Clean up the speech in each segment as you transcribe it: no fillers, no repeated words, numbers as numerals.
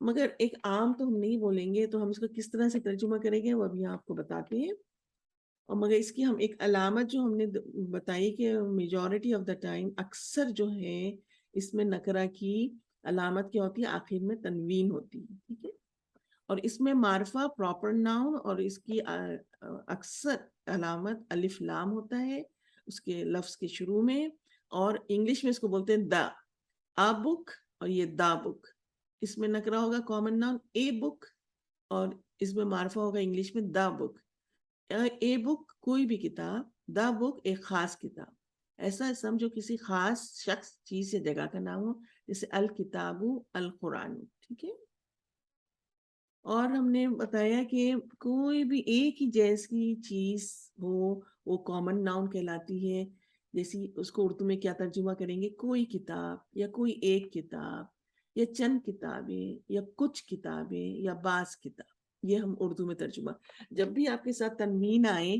مگر ایک عام تو ہم نہیں بولیں گے، تو ہم اس کو کس طرح سے ترجمہ کریں گے وہ ابھی آپ کو بتاتے ہیں. اور مگر اس کی ہم ایک علامت جو ہم نے بتائی کہ میجورٹی آف دا ٹائم اکثر جو ہے اس میں نکرہ کی علامت کیا ہوتی ہے؟ آخر میں تنوین ہوتی ہے. ٹھیک ہے. اور اس میں معرفہ پراپر ناؤن اور اس کی اکثر علامت الف لام ہوتا ہے اس کے لفظ کے شروع میں. اور انگلش میں اس کو بولتے ہیں دا. آ بک اور یہ دا بک. اس میں نکرہ ہوگا کامن ناؤن اے بک، اور اس میں معرفہ ہوگا انگلش میں دا بک. اے بک کوئی بھی کتاب، دا بک ایک خاص کتاب. ایسا سمجھو کسی خاص شخص چیز یا جگہ کا نام ہو، جیسے الکتاب القرآن. ٹھیک ہے. اور ہم نے بتایا کہ کوئی بھی ایک ہی جیسی چیز ہو وہ کامن ناؤن کہلاتی ہے. جیسی اس کو اردو میں کیا ترجمہ کریں گے؟ کوئی کتاب یا کوئی ایک کتاب یا چند کتابیں یا کچھ کتابیں یا بعض کتاب. یہ ہم اردو میں ترجمہ. جب بھی آپ کے ساتھ تنوین آئے،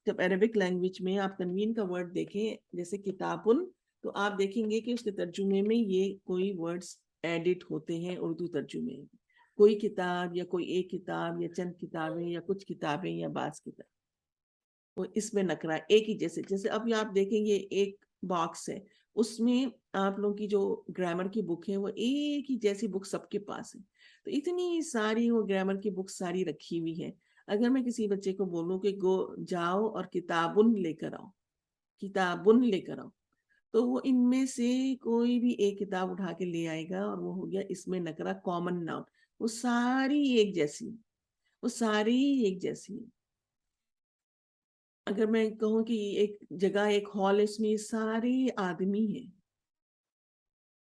جب عربک لینگویج میں آپ تنوین کا ورڈ دیکھیں جیسے کتابن، تو آپ دیکھیں گے کہ اس کے ترجمے میں یہ کوئی ورڈز ایڈٹ ہوتے ہیں اردو ترجمے میں. کوئی کتاب یا کوئی ایک کتاب یا چند کتابیں یا کچھ کتابیں یا بعض کتاب. وہ اس میں نکرا ایک ہی جیسے اب آپ دیکھیں گے ایک باکس ہے، اس میں آپ لوگوں کی جو گرامر کی بک ہے وہ ایک ہی جیسی بک سب کے پاس ہے. تو اتنی ساری وہ گرامر کی بک ساری رکھی ہوئی ہے. اگر میں کسی بچے کو بولوں کہ گو جاؤ اور کتابن لے کر آؤ، کتابن لے کر آؤ، تو وہ ان میں سے کوئی بھی ایک کتاب اٹھا کے لے آئے گا، اور وہ ہو گیا اس میں نکرا کامن ناؤن. وہ ساری ایک جیسی، وہ ساری ایک جیسی. اگر میں کہوں کہ ایک جگہ ایک ہال، اس میں سارے آدمی ہیں،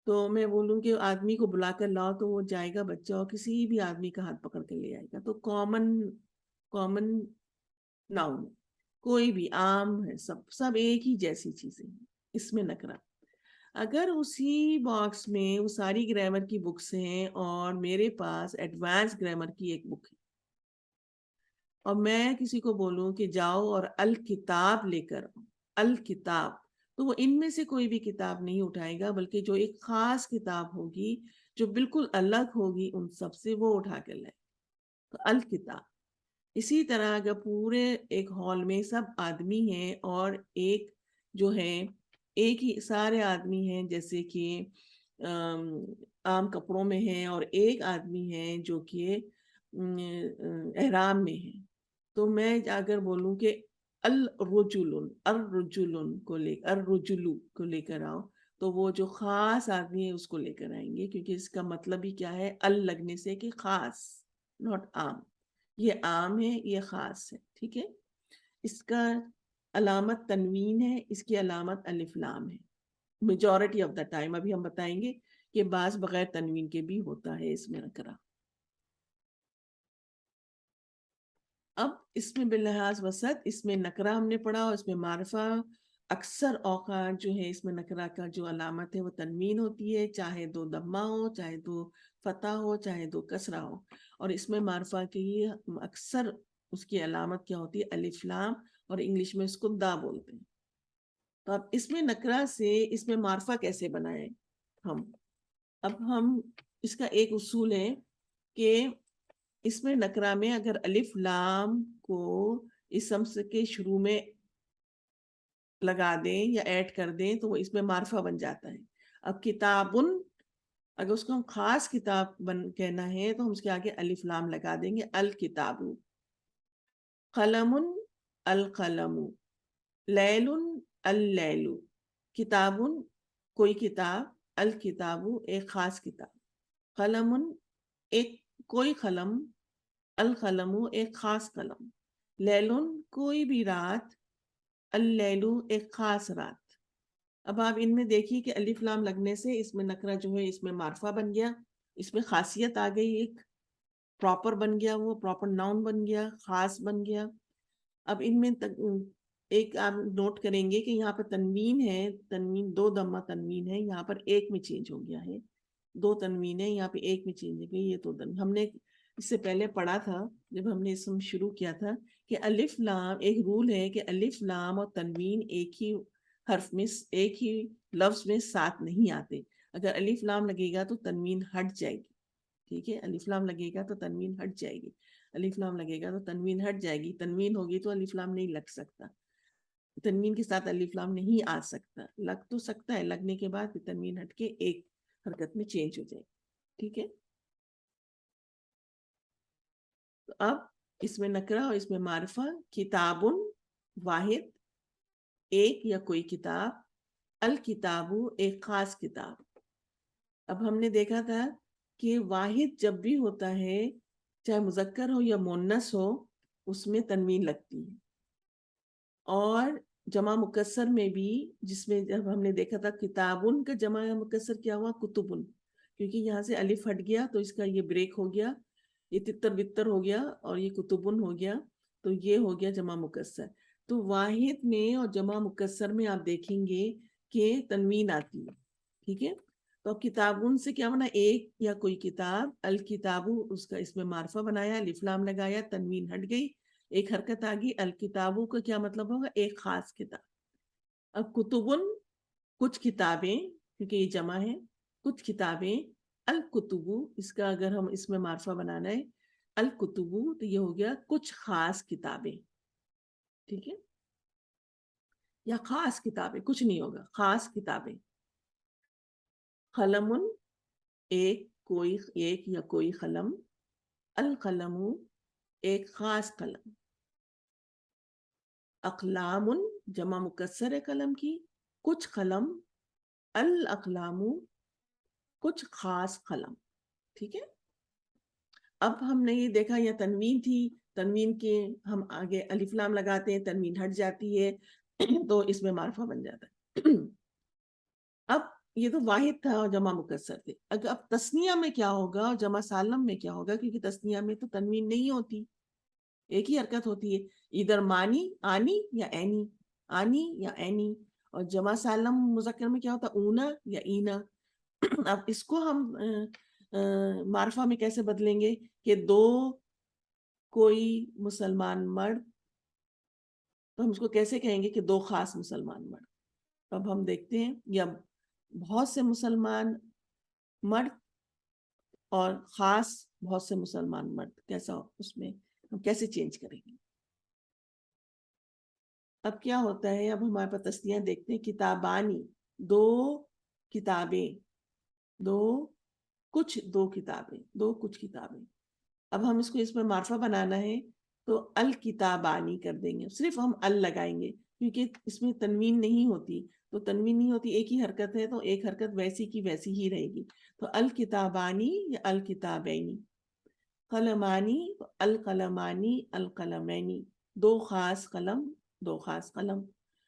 تو میں بولوں کہ آدمی کو بلا کر لاؤ، تو وہ جائے گا بچہ اور کسی بھی آدمی کا ہاتھ پکڑ کے لے آئے گا. تو کامن ناؤن کوئی بھی عام ہے، سب ایک ہی جیسی چیزیں ہیں. اس میں نکرا. اگر اسی باکس میں وہ ساری گرامر کی بکس ہیں اور میرے پاس ایڈوانس گرامر کی ایک بک ہے، اور میں کسی کو بولوں کہ جاؤ اور الکتاب لے کر آؤ، الکتاب، تو وہ ان میں سے کوئی بھی کتاب نہیں اٹھائے گا، بلکہ جو ایک خاص کتاب ہوگی جو بالکل الگ ہوگی ان سب سے، وہ اٹھا کے لائے. تو الکتاب. اسی طرح اگر پورے ایک ہال میں سب آدمی ہیں اور ایک جو ہے ایک ہی سارے آدمی ہیں، جیسے کہ عام کپڑوں میں ہیں، اور ایک آدمی ہے جو کہ احرام میں ہے، تو میں اگر بولوں کہ الرجل کو لے کر آؤ، تو وہ جو خاص آدمی ہے اس کو لے کر آئیں گے، کیونکہ اس کا مطلب ہی کیا ہے؟ ال لگنے سے کہ خاص، ناٹ عام. یہ عام ہے، یہ خاص ہے. ٹھیک ہے. اس کا علامت تنوین ہے، اس کی علامت الف لام ہے میجورٹی آف دا ٹائم. ابھی ہم بتائیں گے کہ بعض بغیر تنوین کے بھی ہوتا ہے اس میں نکرہ. اب اس میں باللحاظ وسط اس میں نکرہ ہم نے پڑھا، اور اس میں معرفہ اکثر اوقات جو ہے اس میں نکرہ کا جو علامت ہے وہ تنوین ہوتی ہے، چاہے دو ضمہ ہو، چاہے دو فتح ہو، چاہے دو کسرہ ہو. اور اس میں معرفہ کے لیے اکثر اس کی علامت کیا ہوتی ہے؟ الف لام، اور انگلش میں اس کو دا بولتے ہیں. تو اب اس میں نکرہ سے اس میں معرفہ کیسے بنائیں ہم؟ اب ہم اس کا ایک اصول ہے کہ اس میں نکرہ میں اگر الف لام کو اسم کے شروع میں لگا دیں یا ایڈ کر دیں تو وہ اس میں معرفہ بن جاتا ہے. اب کتابن، اگر اس کو ہم خاص کتاب کہنا ہے تو ہم اس کے آگے الف لام لگا دیں گے، الکتاب. قلم القلم، لیل اللیل. کتاب کوئی کتاب، الکتاب ایک خاص کتاب. قلم ایک کوئی قلم، القلم ایک خاص قلم. لیلن کوئی بھی رات، اللیل ایک خاص رات. اب آپ ان میں دیکھیے کہ الف لام لگنے سے اس میں نکرہ جو ہے اس میں معرفہ بن گیا، اس میں خاصیت آ گئی، ایک پراپر بن گیا، وہ پراپر ناؤن بن گیا، خاص بن گیا. اب ان میں ایک آپ نوٹ کریں گے کہ یہاں پر تنوین ہے، تنوین دو ضمہ تنوین ہے، یہاں پر ایک میں چینج ہو گیا ہے. دو تنوین ہے، یہاں پہ ایک میں چینج ہو گئی. یہ تو ہم نے اس سے پہلے پڑھا تھا جب ہم نے اسم شروع کیا تھا کہ الف لام ایک رول ہے کہ الف لام اور تنوین ایک ہی حرف میں، ایک ہی لفظ میں ساتھ نہیں آتے. اگر الف لام لگے گا تو تنوین ہٹ جائے گی. ٹھیک ہے, الف لام لگے گا تو تنوین ہٹ جائے گی, الف لام لگے گا تو تنوین ہٹ جائے گی, تنوین ہوگی تو الف لام نہیں لگ سکتا, تنوین کے ساتھ الف لام نہیں آ سکتا, لگ تو سکتا ہے, لگنے کے بعد تنوین ہٹ کے ایک حرکت میں چینج ہو جائے. ٹھیک ہے, تو اب اس میں نکرہ اور اس میں معرفہ. کتابن واحد, ایک یا کوئی کتاب. الکتابو ایک خاص کتاب. اب ہم نے دیکھا تھا کہ واحد جب بھی ہوتا ہے, چاہے مذکر ہو یا مؤنث ہو, اس میں تنوین لگتی ہے. اور جمع مکسر میں بھی, جس میں جب ہم نے دیکھا تھا کتابن کا جمع مکسر کیا ہوا, کتبن, کیونکہ یہاں سے الف ہٹ گیا تو اس کا یہ بریک ہو گیا, یہ تتر بتر ہو گیا اور یہ کتبن ہو گیا, تو یہ ہو گیا جمع مکسر. تو واحد میں اور جمع مکسر میں آپ دیکھیں گے کہ تنوین آتی ہے. ٹھیک ہے, تو اب کتابن سے کیا بنا, ایک یا کوئی کتاب. الکتابو اس کا اس میں معرفہ بنایا, الف لام لگایا, تنوین ہٹ گئی, ایک حرکت آ گئی. الکتابو کا کیا مطلب ہوگا, ایک خاص کتاب. اب کتبن کچھ کتابیں, کیونکہ یہ جمع ہے, کچھ کتابیں. الکتبو اس کا اگر ہم اس میں معرفہ بنانا ہے, الکتبو تو یہ ہو گیا کچھ خاص کتابیں. ٹھیک ہے, یا خاص کتابیں, کچھ نہیں ہوگا, خاص کتابیں. قلم ایک کوئی, ایک یا کوئی قلم. القلم ایک خاص قلم. اقلام جمع مکسر ہے قلم کی, کچھ قلم. الاقلام کچھ خاص قلم. ٹھیک ہے, اب ہم نے یہ دیکھا یہ تنوین تھی, تنوین کے ہم آگے الف لام لگاتے ہیں, تنوین ہٹ جاتی ہے تو اس میں معرفہ بن جاتا ہے. اب یہ تو واحد تھا اور جمع مکسر تھے. اگر اب تثنیہ میں کیا ہوگا اور جمع سالم میں کیا ہوگا, کیونکہ تثنیہ میں تو تنوین نہیں ہوتی, ایک ہی حرکت ہوتی ہے, ادھر مانی آنی یا اینی, آنی یا اینی. اور جمع سالم مذکر میں کیا ہوتا, اونا یا اینا. اب اس کو ہم معرفہ میں کیسے بدلیں گے کہ دو کوئی مسلمان مرد, تو ہم اس کو کیسے کہیں گے کہ دو خاص مسلمان مرد. اب ہم دیکھتے ہیں, یا بہت سے مسلمان مرد اور خاص بہت سے مسلمان مرد, کیسا اس میں ہم کیسے چینج کریں گے. اب کیا ہوتا ہے, اب ہمارے پاس تسنیہ دیکھتے ہیں. کتابانی دو کتابیں, دو کچھ, دو کتابیں, دو کچھ کتابیں. اب ہم اس کو اس میں معرفہ بنانا ہے تو الکتابانی کر دیں گے, صرف ہم ال لگائیں گے کیونکہ اس میں تنوین نہیں ہوتی, تو تنوین نہیں ہوتی, ایک ہی حرکت ہے تو ایک حرکت ویسی کی ویسی ہی رہے گی. تو الکتابانی یا الکتابینی. قلمانی القلمانی القلمینی, دو خاص قلم, دو خاص قلم.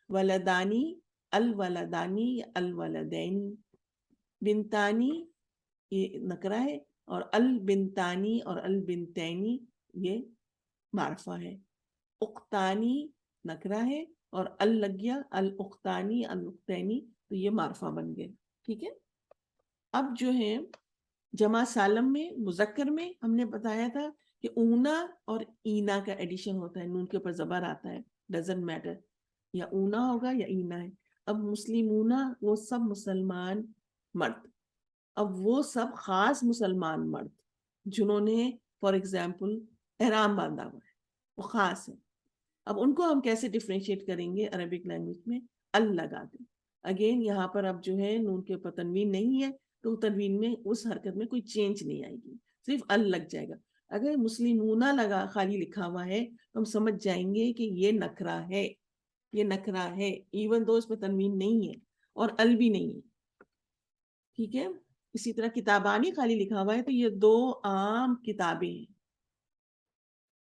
ولدانی الولدانی الولدینی. بنتانی یہ نکرہ ہے, اور البنتانی اور البنتینی یہ معرفہ ہے. اختانی نکرہ ہے اور ال لگ گیا, الاختانی الاختینی, تو یہ معرفہ بن گئے. ٹھیک ہے, اب جو ہے جمع سالم میں مذکر میں ہم نے بتایا تھا کہ اونا اور اینا کا ایڈیشن ہوتا ہے, نون کے اوپر زبر آتا ہے, ڈزنٹ میٹر, یا اونا ہوگا یا اینا ہے. اب مسلمونا وہ سب مسلمان مرد, اب وہ سب خاص مسلمان مرد جنہوں نے فار ایگزامپل احرام باندھا ہوا ہے, وہ خاص ہے. اب ان کو ہم کیسے ڈفرینشیٹ کریں گے عربک لینگویج میں, ال لگا دیں. اگین یہاں پر اب جو ہے نون کے اوپر تنوین نہیں ہے, تو تنوین میں اس حرکت میں کوئی چینج نہیں آئے گی, صرف ال لگ جائے گا. اگر مسلمونہ لگا خالی لکھا ہوا ہے تو ہم سمجھ جائیں گے کہ یہ نکرہ ہے, یہ نکرہ ہے, ایون دو اس میں تنوین نہیں ہے اور ال بھی نہیں ہے. ٹھیک ہے, اسی طرح کتابانی خالی لکھا ہوا ہے تو یہ دو عام کتابیں ہیں.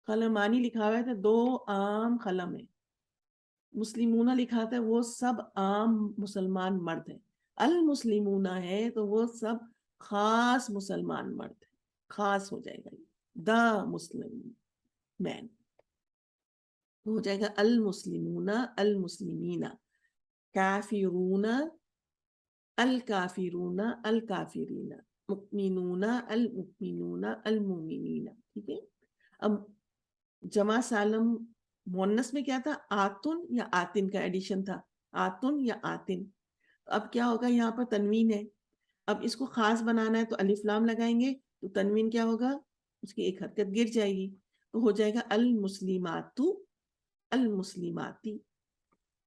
قلمانی لکھا ہوا ہے تو دو عام قلم ہیں. مسلمونہ لکھا تھا وہ سب عام مسلمان مرد ہیں. المسلمونہ ہے تو وہ سب خاص مسلمان مرد ہیں, خاص ہو جائے گا, دا مسلم مین ہو جائے گا. المسلمون المسلمین. کافرون الکافرون الکافرین. مؤمنون المؤمنون المؤمنین. ٹھیک ہے, اب جمع سالم مونس میں کیا تھا, آتن یا آتن کا ایڈیشن تھا, آتن یا آتن. اب کیا ہوگا, یہاں پر تنوین ہے, اب اس کو خاص بنانا ہے تو الف لام لگائیں گے, تو تنوین کیا ہوگا؟ اس کی ایک حرکت گر جائے گی، تو ہو جائے گا المسلمات، المسلماتی.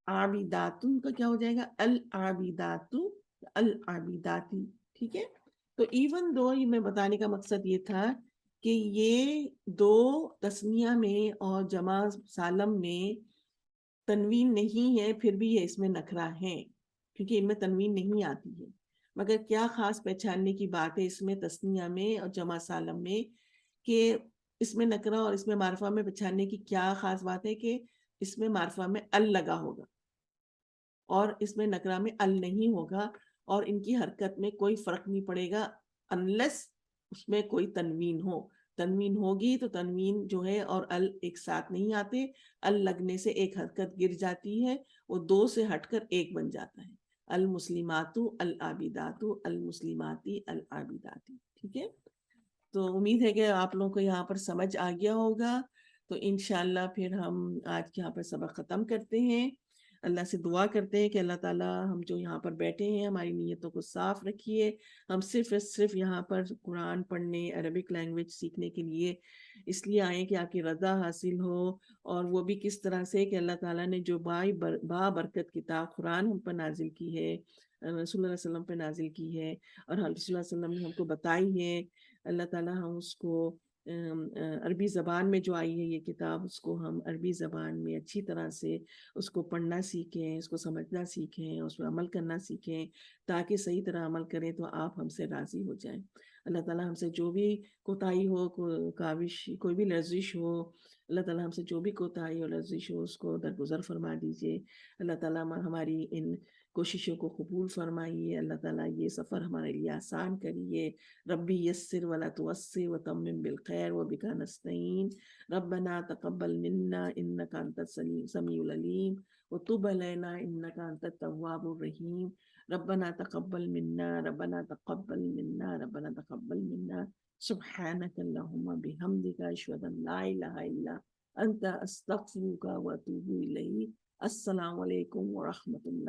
عابدات کا کیا ہو جائے گا؟ العابدات، العابداتی. ٹھیک ہے. تو ایون دو، یہ میں بتانے کا مقصد یہ تھا کہ یہ دو تسنیہ میں اور جمع سالم میں تنوین نہیں ہے، پھر بھی یہ اس میں نکرہ ہے، کیونکہ ان میں تنوین نہیں آتی ہے. مگر کیا خاص پہچاننے کی بات ہے اس میں تسنیہ میں اور جمع سالم میں، کہ اس میں نکرہ اور اس میں معرفہ میں پہچاننے کی کیا خاص بات ہے کہ اس میں معرفہ میں ال لگا ہوگا اور اس میں نکرہ میں ال نہیں ہوگا، اور ان کی حرکت میں کوئی فرق نہیں پڑے گا انلیس اس میں کوئی تنوین ہو. تنوین ہوگی تو تنوین جو ہے اور ال ایک ساتھ نہیں آتے، ال لگنے سے ایک حرکت گر جاتی ہے، وہ دو سے ہٹ کر ایک بن جاتا ہے. المسلمات العابدات المسلماتی العابداتی. ٹھیک ہے. تو امید ہے کہ آپ لوگوں کو یہاں پر سمجھ آ گیا ہوگا. تو انشاءاللہ پھر ہم آج یہاں پر سبق ختم کرتے ہیں. اللہ سے دعا کرتے ہیں کہ اللہ تعالیٰ ہم جو یہاں پر بیٹھے ہیں ہماری نیتوں کو صاف رکھیے. ہم صرف یہاں پر قرآن پڑھنے، عربک لینگویج سیکھنے کے لیے اس لیے آئیں کہ آپ کی رضا حاصل ہو، اور وہ بھی کس طرح سے کہ اللہ تعالیٰ نے جو برکت کتاب قرآن ہم پر نازل کی ہے، رسول اللہ صلی اللہ علیہ وسلم پہ نازل کی ہے، اور رسول اللہ صلی اللہ علیہ وسلم نے ہم کو بتائی ہے، اللہ تعالیٰ ہم اس کو عربی زبان میں جو آئی ہے یہ کتاب، اس کو ہم عربی زبان میں اچھی طرح سے اس کو پڑھنا سیکھیں، اس کو سمجھنا سیکھیں، اس پر عمل کرنا سیکھیں، تاکہ صحیح طرح عمل کریں تو آپ ہم سے راضی ہو جائیں. اللہ تعالیٰ ہم سے جو بھی کوتاہی ہو، کاوش، کوئی بھی لرزش ہو، اللہ تعالیٰ ہم سے جو بھی کوتاہی اور لرزش ہو اس کو درگزر فرما دیجیے. اللہ تعالیٰ ہماری ان کوششوں کو قبول فرمائیے. اللہ تعالیٰ یہ سفر ہمارے لیے آسان کریے. ربی یسر ولا تعسر وتمم بالخیر وبک نستعین. ربنا تقبل منا انک انت السمیع العلیم وتب علینا انک انت التواب الرحیم. ربنا تقبل منا، ربنا تقبل منا، ربنا تقبل منا. سبحانک اللہم بحمدک اشہد ان لا الہ الا انت استغفرک واتوب الیک. السلام علیکم ورحمۃ اللہ.